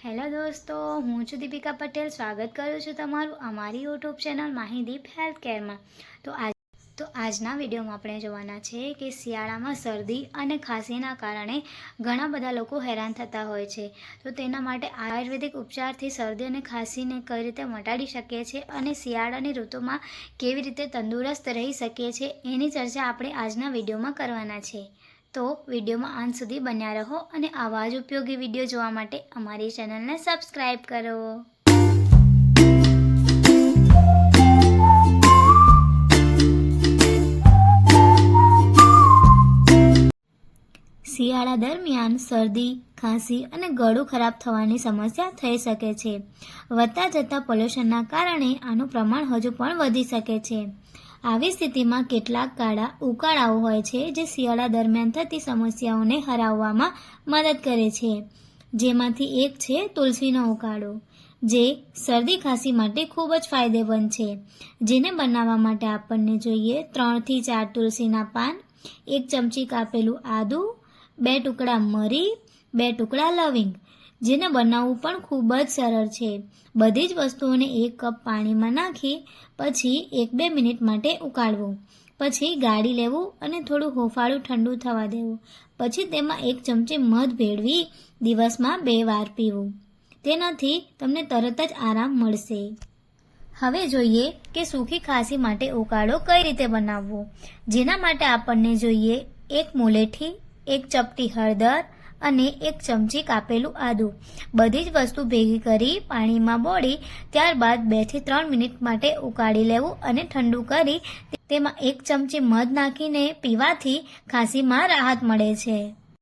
Hello દોસ્તો, હું છું દીપિકા પટેલ. સ્વાગત કરું છું તમારું અમારી યુટ્યુબ ચેનલ માહીદીપ હેલ્થ કેરમાં. તો આજના વિડીયોમાં આપણે જોવાના છે કે શિયાળામાં શરદી અને ખાંસીના કારણે ઘણા બધા લોકો હેરાન થતા હોય છે. તો તેના માટે આયુર્વેદિક ઉપચારથી શરદી અને ખાંસીને કઈ રીતે મટાડી શકીએ છીએ અને શિયાળાની ઋતુમાં કેવી રીતે તંદુરસ્ત રહી શકીએ છીએ એની ચર્ચા આપણે આજના વિડીયોમાં કરવાના છે. તો વિડીયોમાં અંત સુધી બન્યા રહો અને આવા જ ઉપયોગી વિડીયો જોવા માટે અમારી ચેનલને સબસ્ક્રાઈબ કરો. શિયાળા દરમિયાન શરદી, ખાંસી અને ગળું ખરાબ થવાની સમસ્યા થઈ શકે છે. વધતા જતા પોલ્યુશનના કારણે આનું પ્રમાણ હજુ પણ વધી શકે છે. આવી સ્થિતિમાં કેટલાક કાળા ઉકાળાઓ હોય છે જે શિયાળા દરમિયાન થતી સમસ્યાઓને હરાવવામાં મદદ કરે છે. જેમાંથી એક છે તુલસીનો ઉકાળો, જે શરદી ખાંસી માટે ખૂબ જ ફાયદેમંદ છે. જેને બનાવવા માટે આપણને જોઈએ 3 થી 4 તુલસીના પાન, 1 ચમચી કાપેલું આદું, 2 ટુકડા મરી, 2 ટુકડા લવિંગ. જેને બનાવવું પણ ખૂબ જ સરળ છે. બધી જ વસ્તુઓને 1 કપ પાણીમાં નાખી પછી 1-2 મિનિટ માટે ઉકાળવું. પછી ગાળી લેવું અને થોડું હોફાળું ઠંડુ થવા દેવું. પછી તેમાં 1 ચમચી મધ ભેળવી દિવસમાં 2 વાર પીવું. તેનાથી તમને તરત જ આરામ મળશે. હવે જોઈએ કે સૂકી ખાંસી માટે ઉકાળો કઈ રીતે બનાવવો. જેના માટે આપણને જોઈએ 1 મુલેઠી, 1 ચપટી હળદર અને 1 ચમચી કાપેલું આદું. બધી જ વસ્તુ ભેગી કરી પાણીમાં બોળી ત્યારબાદ 2 થી 3 મિનિટ માટે ઉકાળી લેવું અને ઠંડુ કરી તેમાં 1 ચમચી મધ નાખીને પીવાથી ખાંસીમાં રાહત મળે છે.